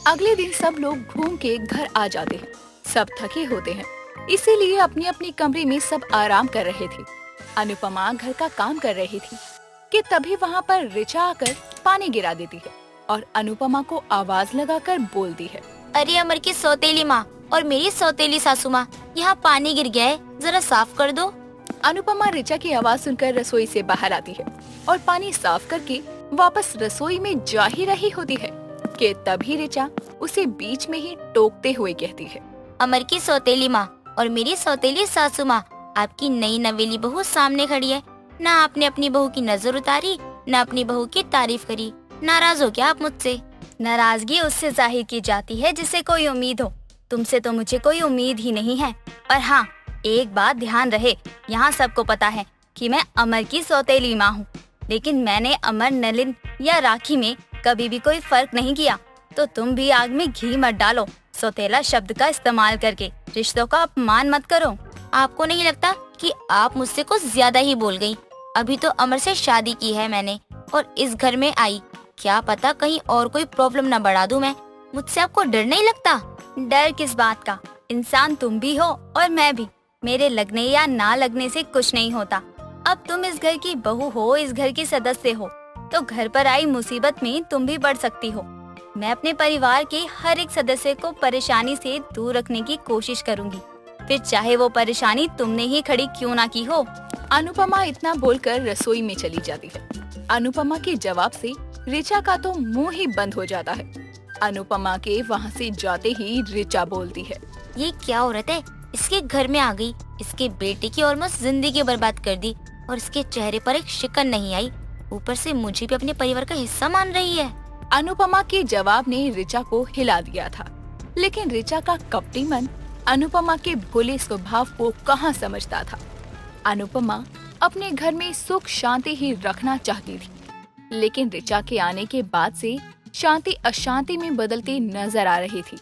अगले दिन सब लोग घूम के घर आ जाते हैं। सब थके होते हैं, इसीलिए अपनी अपनी कमरे में सब आराम कर रहे थे। अनुपमा घर का काम कर रही थी कि तभी वहाँ पर ऋचा आकर पानी गिरा देती है और अनुपमा को आवाज लगाकर बोलती है, अरे अमर की सौतेली माँ और मेरी सौतेली सासू माँ, यहाँ पानी गिर गया है, जरा साफ कर दो। अनुपमा ऋचा की आवाज सुनकर रसोई से बाहर आती है और पानी साफ करके वापस रसोई में जा ही रही होती है कि तभी ऋचा उसे बीच में ही टोकते हुए कहती है, अमर की सौतेली माँ और मेरी सौतेली सासू माँ, आपकी नई नवेली बहू सामने खड़ी है। ना आपने अपनी बहू की नजर उतारी, ना अपनी बहू की तारीफ करी। नाराज हो क्या आप मुझसे? नाराजगी उससे जाहिर की जाती है जिसे कोई उम्मीद हो। तुमसे तो मुझे कोई उम्मीद ही नहीं है। और हाँ, एक बात ध्यान रहे, यहाँ सबको पता है कि मैं अमर की सौतेली माँ हूँ, लेकिन मैंने अमर, नलिन या राखी में कभी भी कोई फर्क नहीं किया। तो तुम भी आग में घी मत डालो। सौतेला शब्द का इस्तेमाल करके रिश्तों का अपमान मत करो। आपको नहीं लगता कि आप मुझसे कुछ ज्यादा ही बोल गई? अभी तो अमर से शादी की है मैंने और इस घर में आई, क्या पता कहीं और कोई प्रॉब्लम न बढ़ा दूं मैं। मुझसे आपको डर नहीं लगता? डर किस बात का? इंसान तुम भी हो और मैं भी। मेरे लगने या ना लगने से कुछ नहीं होता। अब तुम इस घर की बहू हो, इस घर की सदस्य हो, तो घर पर आई मुसीबत में तुम भी बढ़ सकती हो। मैं अपने परिवार के हर एक सदस्य को परेशानी से दूर रखने की कोशिश करूंगी, फिर चाहे वो परेशानी तुमने ही खड़ी क्यों ना की हो। अनुपमा इतना बोलकर रसोई में चली जाती है। अनुपमा के जवाब से ऋचा का तो मुंह ही बंद हो जाता है। अनुपमा के वहाँ से जाते ही ऋचा बोलती है, ये क्या औरत है, इसके घर में आ गई, इसके बेटे की ऑलमोस्ट जिंदगी बर्बाद कर दी और इसके चेहरे पर एक शिकन नहीं आई, ऊपर से मुझे भी अपने परिवार का हिस्सा मान रही है। अनुपमा के जवाब ने ऋचा को हिला दिया था, लेकिन ऋचा का कपटी मन अनुपमा के भोले स्वभाव को कहाँ समझता था। अनुपमा अपने घर में सुख शांति ही रखना चाहती थी, लेकिन ऋचा के आने के बाद से शांति अशांति में बदलती नजर आ रही थी।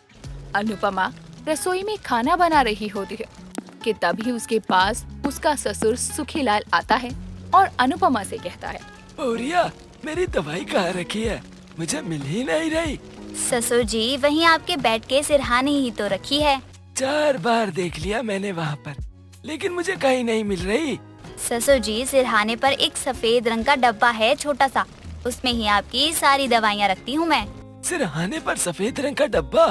अनुपमा रसोई में खाना बना रही होती है कि तभी उसके पास उसका ससुर सुखीलाल आता है और अनुपमा से कहता है, ओरिया, मेरी दवाई कहाँ रखी है? मुझे मिल ही नहीं रही। ससुर जी, वहीं आपके बेड के सिरहाने ही तो रखी है। 4 बार देख लिया मैंने वहाँ पर, लेकिन मुझे कहीं नहीं मिल रही। ससुर जी, सिरहाने पर एक सफेद रंग का डब्बा है, छोटा सा, उसमें ही आपकी सारी दवाइयाँ रखती हूँ मैं। सिरहाने पर सफेद रंग का डब्बा?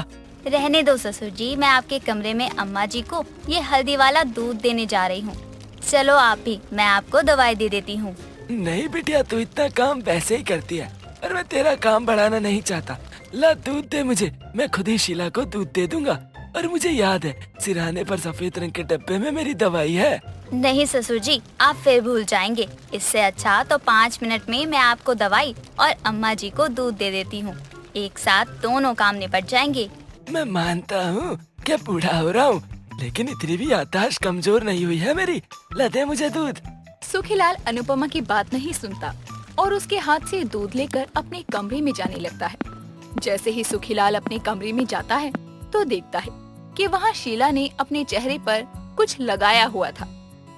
रहने दो ससुर जी, मैं आपके कमरे में अम्मा जी को ये हल्दी वाला दूध देने जा रही हूँ। चलो आप भी, मैं आपको दवाई दे देती हूँ। नहीं बिटिया, तू इतना काम वैसे ही करती है और मैं तेरा काम बढ़ाना नहीं चाहता। ला दूध दे मुझे, मैं खुद ही शीला को दूध दे दूंगा। और मुझे याद है, सिरहाने पर सफेद रंग के डब्बे में मेरी दवाई है। नहीं ससुर जी, आप फिर भूल जाएंगे। इससे अच्छा तो 5 मिनट में मैं आपको दवाई और अम्मा जी को दूध दे देती हूँ। एक साथ दोनों काम निपट जाएंगे। मैं मानता हूँ कि बूढ़ा हो रहा हूँ, लेकिन इतनी भी याददाश्त कमजोर नहीं हुई है मेरी। ला दे मुझे दूध। सुखीलाल अनुपमा की बात नहीं सुनता और उसके हाथ से दूध लेकर अपने कमरे में जाने लगता है। जैसे ही सुखीलाल अपने कमरे में जाता है तो देखता है कि वहाँ शीला ने अपने चेहरे पर कुछ लगाया हुआ था।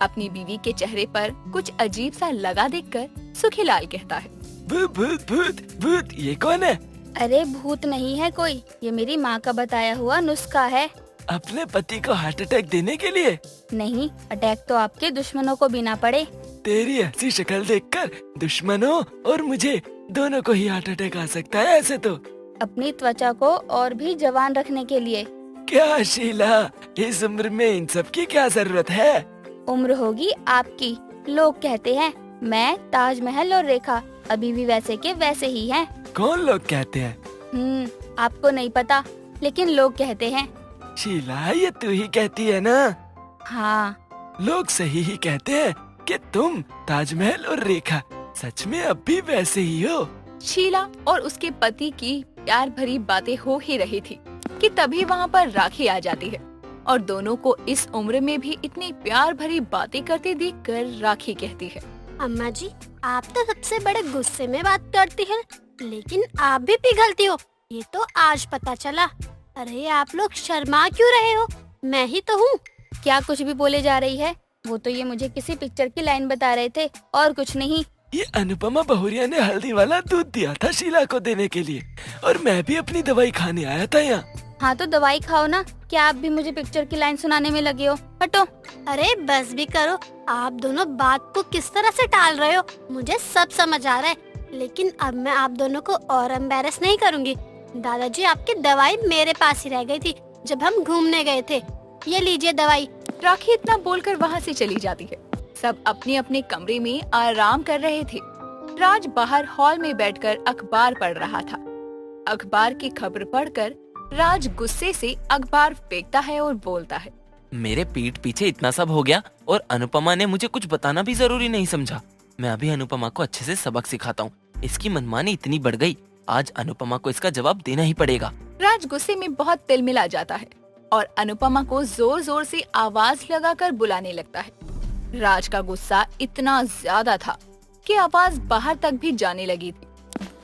अपनी बीवी के चेहरे पर कुछ अजीब सा लगा देखकर सुखीलाल कहता है, भूत भूत भूत भूत, ये कौन है? अरे भूत नहीं है कोई, ये मेरी माँ का बताया हुआ नुस्खा है। अपने पति को हार्ट अटैक देने के लिए? नहीं, अटैक तो आपके दुश्मनों को भी ना पड़े। तेरी ऐसी शक्ल देखकर दुश्मनों और मुझे दोनों को ही हार्ट अटैक आ सकता है। ऐसे तो अपनी त्वचा को और भी जवान रखने के लिए। क्या शीला, इस उम्र में इन सब की क्या जरूरत है? उम्र होगी आपकी। लोग कहते हैं मैं, ताजमहल और रेखा अभी भी वैसे के वैसे ही हैं। कौन लोग कहते हैं? आपको नहीं पता, लेकिन लोग कहते हैं। शीला, ये तू ही कहती है ना? हाँ, लोग सही ही कहते हैं कि तुम, ताजमहल और रेखा सच में अब भी वैसे ही हो। शीला और उसके पति की प्यार भरी बातें हो ही रही थी कि तभी वहाँ पर राखी आ जाती है और दोनों को इस उम्र में भी इतनी प्यार भरी बातें करते देखकर राखी कहती है, अम्मा जी, आप तो सबसे बड़े गुस्से में बात करती हैं, लेकिन आप भी पिघलती हो, ये तो आज पता चला। अरे आप लोग शर्मा क्यों रहे हो? मैं ही तो हूँ। क्या कुछ भी बोले जा रही है? वो तो ये मुझे किसी पिक्चर की लाइन बता रहे थे और कुछ नहीं। ये अनुपमा बहुरिया ने हल्दी वाला दूध दिया था शीला को देने के लिए, और मैं भी अपनी दवाई खाने आया था यहाँ। हाँ तो दवाई खाओ ना, क्या आप भी मुझे पिक्चर की लाइन सुनाने में लगे हो? हटो। अरे बस भी करो, आप दोनों बात को किस तरह से टाल रहे हो, मुझे सब समझ आ रहा है। लेकिन अब मैं आप दोनों को और एम्बैरेस नहीं करूँगी। दादाजी, आपकी दवाई मेरे पास ही रह गई थी जब हम घूमने गए थे। ये लीजिए दवाई। राखी इतना बोलकर वहाँ से चली जाती है। सब अपने अपने कमरे में आराम कर रहे थे। राज बाहर हॉल में बैठकर अखबार पढ़ रहा था। अखबार की खबर पढ़कर राज गुस्से से अखबार फेंकता है और बोलता है, मेरे पीठ पीछे इतना सब हो गया और अनुपमा ने मुझे कुछ बताना भी जरूरी नहीं समझा। मैं अभी अनुपमा को अच्छे से सबक सिखाता हूँ। इसकी मनमानी इतनी बढ़ गई, आज अनुपमा को इसका जवाब देना ही पड़ेगा। राज गुस्से में बहुत तिलमिला जाता है और अनुपमा को जोर जोर से आवाज लगाकर बुलाने लगता है। राज का गुस्सा इतना ज्यादा था कि आवाज बाहर तक भी जाने लगी थी।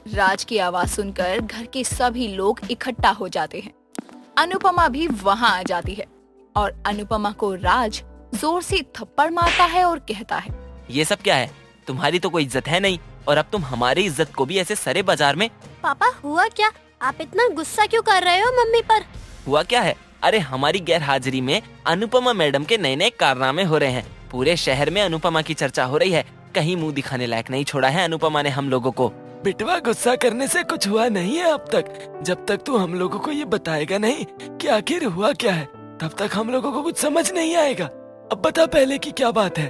राज की आवाज सुनकर घर के सभी लोग इकट्ठा हो जाते हैं। अनुपमा भी वहाँ आ जाती है और अनुपमा को राज जोर से थप्पड़ मारता है और कहता है, ये सब क्या है? तुम्हारी तो कोई इज्जत है नहीं और अब तुम हमारी इज्जत को भी ऐसे सरे बाजार में। पापा हुआ क्या? आप इतना गुस्सा क्यों कर रहे हो मम्मी पर? हुआ क्या है? अरे हमारी गैर हाजिरी में अनुपमा मैडम के नए नए कारनामे हो रहे हैं। पूरे शहर में अनुपमा की चर्चा हो रही है। कहीं मुंह दिखाने लायक नहीं छोड़ा है अनुपमा ने हम लोगों को। बिटवा, गुस्सा करने से कुछ हुआ नहीं है अब तक। जब तक तू हम लोगों को ये बताएगा नहीं कि आखिर हुआ क्या है, तब तक हम लोगों को कुछ समझ नहीं आएगा। अब बता पहले की क्या बात है।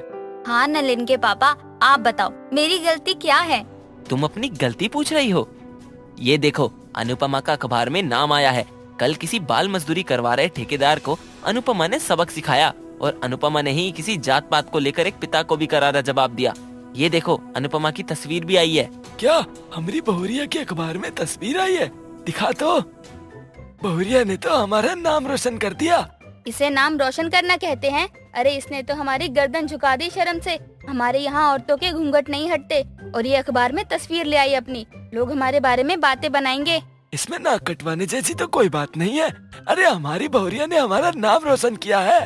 हाँ नलिन के पापा, आप बताओ मेरी गलती क्या है? तुम अपनी गलती पूछ रही हो? ये देखो, अनुपमा का अखबार में नाम आया है। कल किसी बाल मजदूरी करवा रहे ठेकेदार को अनुपमा ने सबक सिखाया और अनुपमा ने ही किसी जात पात को लेकर एक पिता को भी करारा जवाब दिया। ये देखो, अनुपमा की तस्वीर भी आई है। क्या हमारी बहुरिया के अखबार में तस्वीर आई है? दिखा तो। बहुरिया ने तो हमारा नाम रोशन कर दिया। इसे नाम रोशन करना कहते हैं? अरे इसने तो हमारी गर्दन झुका दी शर्म से। हमारे यहाँ औरतों के घूंघट नहीं हटते और ये अखबार में तस्वीर ले आई अपनी। लोग हमारे बारे में बातें बनाएंगे। इसमें नाक कटवाने जैसी तो कोई बात नहीं है। अरे हमारी बहुरिया ने हमारा नाम रोशन किया है।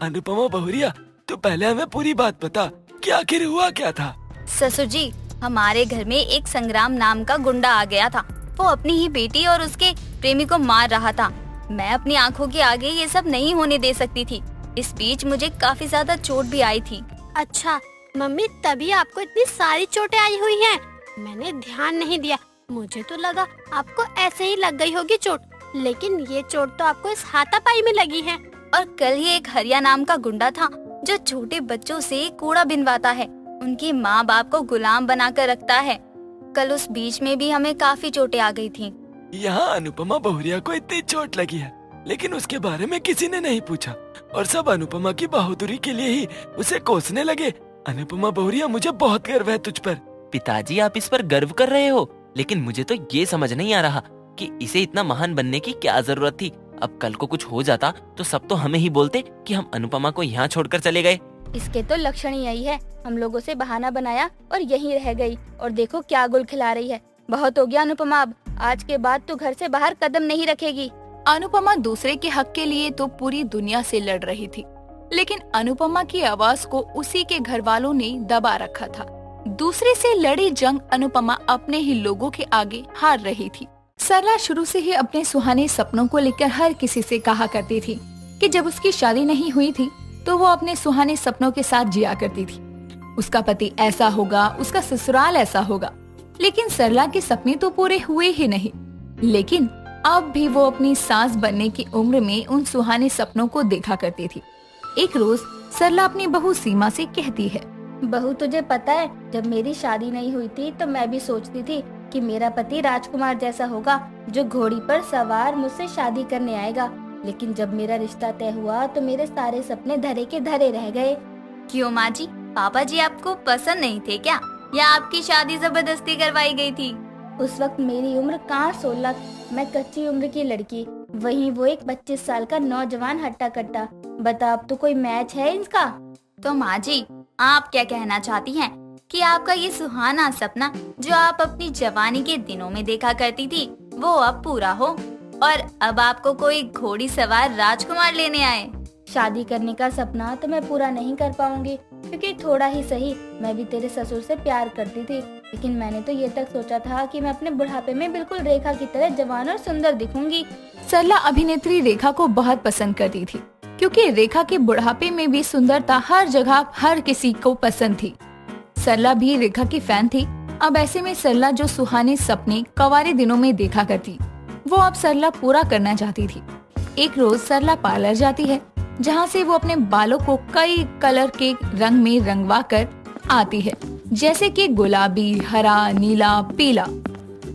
अनुपमा बहुरिया, तो पहले हमें पूरी बात बता कि आखिर हुआ क्या था। ससुर जी, हमारे घर में एक संग्राम नाम का गुंडा आ गया था। वो अपनी ही बेटी और उसके प्रेमी को मार रहा था। मैं अपनी आंखों के आगे ये सब नहीं होने दे सकती थी। इस बीच मुझे काफी ज्यादा चोट भी आई थी। अच्छा मम्मी, तभी आपको इतनी सारी चोटें आई हुई हैं। मैंने ध्यान नहीं दिया। मुझे तो लगा आपको ऐसे ही लग गई होगी चोट, लेकिन ये चोट तो आपको इस हाथापाई में लगी है। और कल ही एक हरिया नाम का गुंडा था जो छोटे बच्चों से कूड़ा बिनवाता है। उनके माँ बाप को गुलाम बनाकर रखता है। कल उस बीच में भी हमें काफी चोटें आ गई थी। यहाँ अनुपमा बहुरिया को इतनी चोट लगी है, लेकिन उसके बारे में किसी ने नहीं पूछा और सब अनुपमा की बहादुरी के लिए ही उसे कोसने लगे। अनुपमा बहुरिया, मुझे बहुत गर्व है तुझ पर। पिताजी, आप इस पर गर्व कर रहे हो, लेकिन मुझे तो ये समझ नहीं आ रहा कि इसे इतना महान बनने की क्या जरूरत थी। अब कल को कुछ हो जाता तो सब तो हमें ही बोलते कि हम अनुपमा को यहाँ छोड़कर चले गए। इसके तो लक्षण ही यही है। हम लोगों से बहाना बनाया और यहीं रह गई, और देखो क्या गुल खिला रही है। बहुत हो गया अनुपमा, अब आज के बाद तू घर से बाहर कदम नहीं रखेगी। अनुपमा दूसरे के हक के लिए तो पूरी दुनिया से लड़ रही थी, लेकिन अनुपमा की आवाज को उसी के घर वालों ने दबा रखा था। दूसरे से लड़ी जंग अनुपमा अपने ही लोगों के आगे हार रही थी। सरला शुरू से ही अपने सुहाने सपनों को लेकर हर किसी से कहा करती थी कि जब उसकी शादी नहीं हुई थी तो वो अपने सुहाने सपनों के साथ जिया करती थी। उसका पति ऐसा होगा, उसका ससुराल ऐसा होगा, लेकिन सरला के सपने तो पूरे हुए ही नहीं। लेकिन अब भी वो अपनी सास बनने की उम्र में उन सुहाने सपनों को देखा करती थी। एक रोज सरला अपनी बहू सीमा से कहती है, बहू तुझे पता है, जब मेरी शादी नहीं हुई थी तो मैं भी सोचती थी कि मेरा पति राजकुमार जैसा होगा जो घोड़ी पर सवार मुझसे शादी करने आएगा। लेकिन जब मेरा रिश्ता तय हुआ तो मेरे सारे सपने धरे के धरे रह गए। क्यों माँ जी, पापा जी आपको पसंद नहीं थे क्या, या आपकी शादी जबरदस्ती करवाई गई थी? उस वक्त मेरी उम्र कहाँ 16, मैं कच्ची उम्र की लड़की, वहीं वो एक 25 साल का नौजवान हट्टा कट्टा। बता, अब तो कोई मैच है इसका? तो माँ जी, आप क्या कहना चाहती हैं कि आपका ये सुहाना सपना जो आप अपनी जवानी के दिनों में देखा करती थी वो अब पूरा हो और अब आपको कोई घोड़ी सवार राजकुमार लेने आए? शादी करने का सपना तो मैं पूरा नहीं कर पाऊंगी, क्योंकि थोड़ा ही सही मैं भी तेरे ससुर से प्यार करती थी, लेकिन मैंने तो ये तक सोचा था कि मैं अपने बुढ़ापे में बिल्कुल रेखा की तरह जवान और सुंदर दिखूंगी। सरला अभिनेत्री रेखा को बहुत पसंद करती थी, क्योंकि रेखा के बुढ़ापे में भी सुंदरता हर जगह हर किसी को पसंद थी। सरला भी रेखा की फैन थी। अब ऐसे में सरला जो सुहाने सपने कवारे दिनों में देखा करती, वो अब सरला पूरा करना चाहती थी। एक रोज सरला पार्लर जाती है, जहाँ से वो अपने बालों को कई कलर के रंग में रंगवा कर आती है, जैसे कि गुलाबी, हरा, नीला, पीला।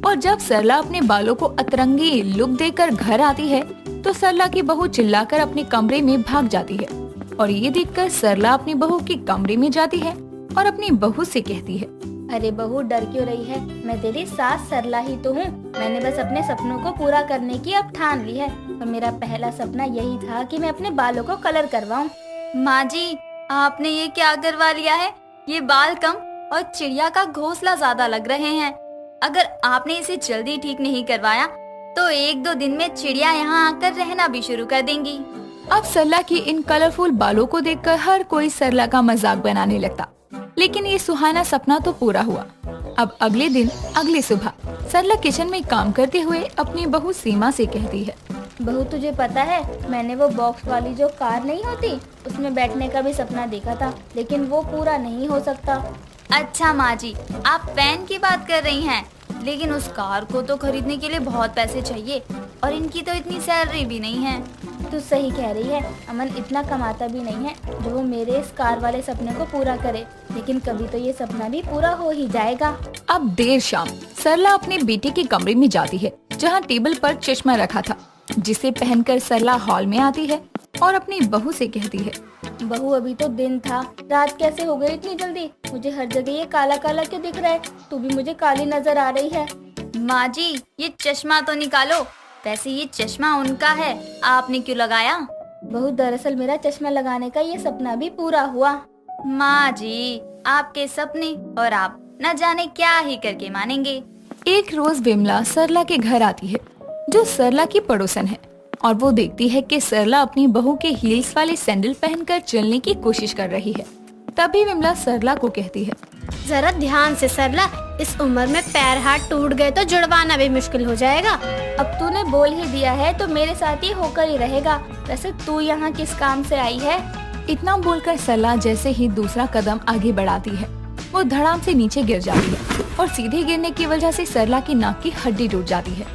और जब सरला अपने बालों को अतरंगी लुक देकर घर आती है, तो सरला की बहू चिल्लाकर अपने कमरे में भाग जाती है। और ये देखकर सरला अपनी बहू के कमरे में जाती है और अपनी बहू से कहती है, अरे बहू डर क्यों रही है, मैं तेरी सास सरला ही तो हूँ। मैंने बस अपने सपनों को पूरा करने की अब ठान ली है, और मेरा पहला सपना यही था कि मैं अपने बालों को कलर करवाऊँ। माँ जी, आपने ये क्या करवा लिया है? ये बाल कम और चिड़िया का घोंसला ज्यादा लग रहे हैं। अगर आपने इसे जल्दी ठीक नहीं करवाया तो 1-2 दिन में चिड़िया यहाँ आकर रहना भी शुरू कर देंगी। अब सरला की इन कलरफुल बालों को देखकर हर कोई सरला का मजाक बनाने लगता, लेकिन ये सुहाना सपना तो पूरा हुआ। अब अगले दिन अगली सुबह सरला किचन में काम करते हुए अपनी बहू सीमा से कहती है, बहू तुझे पता है, मैंने वो बॉक्स वाली जो कार नहीं होती, उसमें बैठने का भी सपना देखा था, लेकिन वो पूरा नहीं हो सकता। अच्छा माँ जी, आप फैन की बात कर रही हैं, लेकिन उस कार को तो खरीदने के लिए बहुत पैसे चाहिए और इनकी तो इतनी सैलरी भी नहीं है। तू सही कह रही है, अमन इतना कमाता भी नहीं है जो वो मेरे इस कार वाले सपने को पूरा करे, लेकिन कभी तो ये सपना भी पूरा हो ही जाएगा। अब देर शाम सरला अपने बेटे के कमरे में जाती है, जहाँ टेबल पर चश्मा रखा था, जिसे पहनकर सरला हॉल में आती है और अपनी बहू से कहती है, बहू अभी तो दिन था, रात कैसे हो गई इतनी जल्दी? मुझे हर जगह ये काला काला क्यों दिख रहा है? तू भी मुझे काली नजर आ रही है। माँ जी, ये चश्मा तो निकालो। वैसे ये चश्मा उनका है, आपने क्यों लगाया? बहू दरअसल मेरा चश्मा लगाने का ये सपना भी पूरा हुआ। माँ जी, आपके सपने और आप न जाने क्या ही करके मानेंगे। एक रोज विमला सरला के घर आती है, जो सरला की पड़ोसन है, और वो देखती है कि सरला अपनी बहू के हील्स वाले सैंडल पहनकर चलने की कोशिश कर रही है। तभी विमला सरला को कहती है, जरा ध्यान से सरला, इस उम्र में पैर हाथ टूट गए तो जुड़वाना भी मुश्किल हो जाएगा। अब तूने बोल ही दिया है तो मेरे साथ ही होकर ही रहेगा। वैसे तू यहाँ किस काम से आई है? इतना बोलकर सरला जैसे ही दूसरा कदम आगे बढ़ाती है, वो धड़ाम से नीचे गिर जाती है और सीधे गिरने की वजह से सरला की नाक की हड्डी टूट जाती है।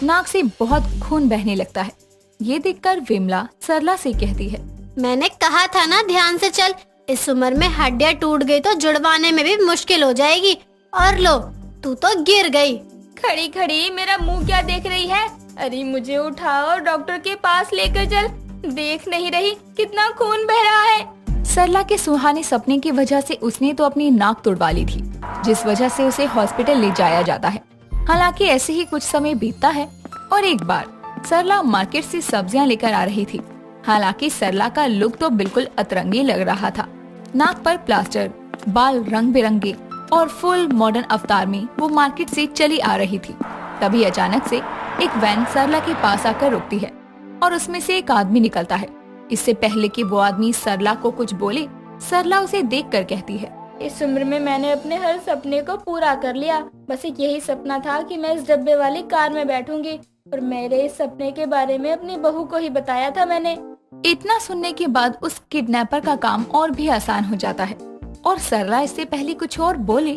नाक से बहुत खून बहने लगता है। ये देखकर विमला सरला से कहती है, मैंने कहा था ना ध्यान से चल, इस उम्र में हड्डियाँ टूट गई तो जुड़वाने में भी मुश्किल हो जाएगी। और लो, तू तो गिर गई। खड़ी खड़ी मेरा मुंह क्या देख रही है? अरे मुझे उठाओ और डॉक्टर के पास लेकर चल। देख नहीं रही कितना खून बह रहा है? सरला के सुहाने सपने की वजह से उसने तो अपनी नाक तोड़वा ली थी, जिस वजह से उसे हॉस्पिटल ले जाया जाता है। हालांकि ऐसे ही कुछ समय बीतता है और एक बार सरला मार्केट से सब्जियां लेकर आ रही थी। हालांकि सरला का लुक तो बिल्कुल अतरंगी लग रहा था। नाक पर प्लास्टर, बाल रंग बिरंगे और फुल मॉडर्न अवतार में वो मार्केट से चली आ रही थी। तभी अचानक से एक वैन सरला के पास आकर रुकती है और उसमें से एक आदमी निकलता है। इससे पहले कि वो आदमी सरला को कुछ बोले, सरला उसे देखकर कहती है, इस उम्र में मैंने अपने हर सपने को पूरा कर लिया। बस एक यही सपना था कि मैं इस डब्बे वाली कार में बैठूंगी, और मेरे इस सपने के बारे में अपनी बहू को ही बताया था मैंने। इतना सुनने के बाद उस किडनैपर का काम और भी आसान हो जाता है और सरला इससे पहले कुछ और बोले,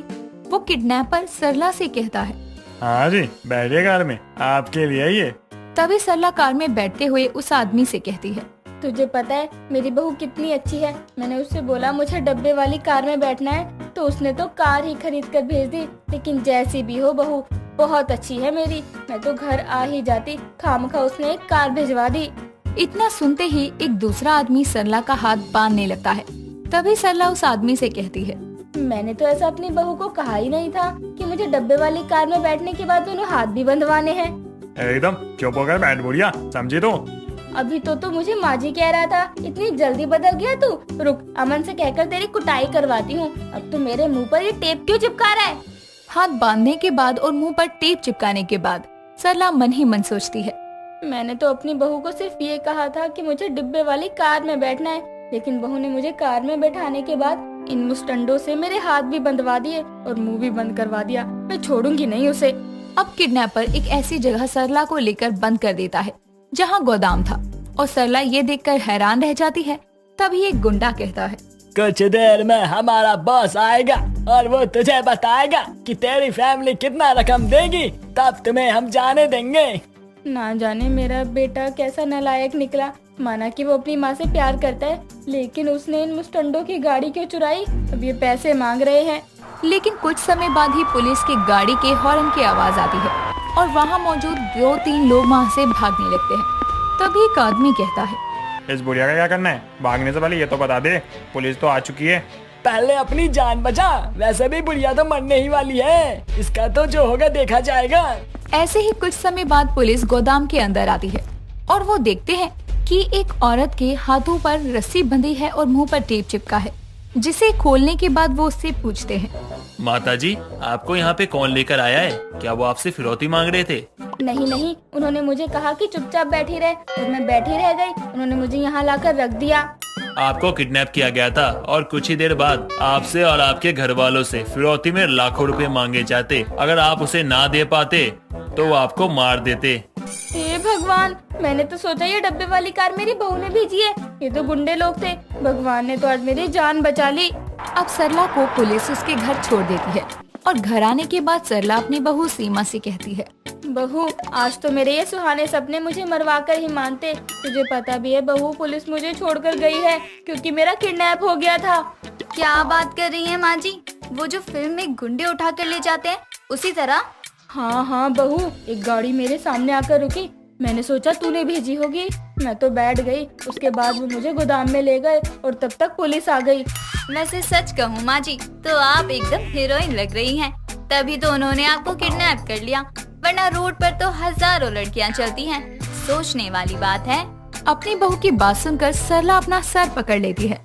वो किडनैपर सरला से कहता है, हाँ जी, बैठिए कार में, आपके लिए ये। तभी सरला कार में बैठते हुए उस आदमी से कहती है, तुझे पता है मेरी बहू कितनी अच्छी है? मैंने उससे बोला मुझे डब्बे वाली कार में बैठना है, तो उसने तो कार ही खरीद कर भेज दी। लेकिन जैसी भी हो बहू बहुत अच्छी है मेरी, मैं तो घर आ ही जाती, खामखा उसने एक कार भिजवा दी। इतना सुनते ही एक दूसरा आदमी सरला का हाथ बांधने लगता है। तभी सरला उस आदमी से कहती है, मैंने तो ऐसा अपनी बहू को कहा ही नहीं था कि मुझे डब्बे वाली कार में बैठने के बाद दोनों हाथ भी बंधवाने हैं। एकदम चुप होकर बैठ बुढ़िया, समझी तो? अभी तो मुझे माँ जी कह रहा था, इतनी जल्दी बदल गया तू? रुक, अमन से कहकर तेरी कुटाई करवाती हूँ। अब तू मेरे मुँह पर ये टेप क्यों चिपका रहा है? हाथ बांधने के बाद और मुंह पर टेप चिपकाने के बाद सरला मन ही मन सोचती है, मैंने तो अपनी बहू को सिर्फ ये कहा था कि मुझे डिब्बे वाली कार में बैठना है, लेकिन बहू ने मुझे कार में बैठाने के बाद इन मुस्टंडों से मेरे हाथ भी बंधवा दिए और मुंह भी बंद करवा दिया। मैं छोड़ूंगी नहीं उसे। अब किडनैपर एक ऐसी जगह सरला को लेकर बंद कर देता है जहाँ गोदाम था, और सरला ये देखकर हैरान रह जाती है। तभी एक गुंडा कहता है, कुछ देर में हमारा बॉस आएगा और वो तुझे बताएगा कि तेरी फैमिली कितना रकम देगी, तब तुम्हें हम जाने देंगे। ना जाने मेरा बेटा कैसा नालायक निकला। माना कि वो अपनी माँ से प्यार करता है, लेकिन उसने इन मुस्टंडों की गाड़ी क्यों चुराई? अब ये पैसे मांग रहे हैं। लेकिन कुछ समय बाद ही पुलिस की गाड़ी के हॉर्न की आवाज आती है और वहाँ मौजूद 2-3 लोग वहाँ से भागने लगते हैं। तभी एक आदमी कहता है, इस बुढ़िया का क्या करना है? भागने से पहले ये तो बता दे, पुलिस तो आ चुकी है। पहले अपनी जान बचा, वैसे भी बुढ़िया तो मरने ही वाली है, इसका तो जो होगा देखा जाएगा। ऐसे ही कुछ समय बाद पुलिस गोदाम के अंदर आती है और वो देखते हैं कि एक औरत के हाथों पर रस्सी बंधी है और मुंह पर टेप चिपका है, जिसे खोलने के बाद वो उससे पूछते हैं, माताजी, आपको यहाँ पे कौन लेकर आया है? क्या वो आपसे फिरौती मांग रहे थे? नहीं नहीं, उन्होंने मुझे कहा कि चुपचाप बैठी रहे और मैं बैठी रह गई। उन्होंने मुझे यहाँ लाकर रख दिया। आपको किडनैप किया गया था और कुछ ही देर बाद आपसे और आपके घर वालों से फिरौती में लाखों रुपए मांगे जाते। अगर आप उसे ना दे पाते तो वो आपको मार देते। हे भगवान, मैंने तो सोचा ये डब्बे वाली कार मेरी बहू ने भेजी है। ये तो गुंडे लोग थे। भगवान ने तो आज मेरी जान बचा ली। अब सरला को पुलिस उसके घर छोड़ देती है और घर आने के बाद सरला अपनी बहू सीमा से कहती है, बहू, आज तो मेरे ये सुहाने सपने मुझे मरवा कर ही मानते। तुझे पता भी है बहू, पुलिस मुझे छोड़कर गई है क्योंकि मेरा किडनैप हो गया था। क्या बात कर रही है माँ जी? वो जो फिल्म में गुंडे उठा कर ले जाते हैं उसी तरह? हाँ हाँ बहू, एक गाड़ी मेरे सामने आकर रुकी। मैंने सोचा तूने भेजी होगी, मैं तो बैठ गई। उसके बाद वो मुझे गोदाम में ले गए और तब तक पुलिस आ गई। मैं से सच कहूँ माँ जी, तो आप एकदम हीरोइन लग रही हैं। तभी तो उन्होंने आपको किडनैप कर लिया, वरना रोड पर तो हजारों लड़कियाँ चलती हैं। सोचने वाली बात है। अपनी बहू की बात सुनकर सरला अपना सर पकड़ लेती है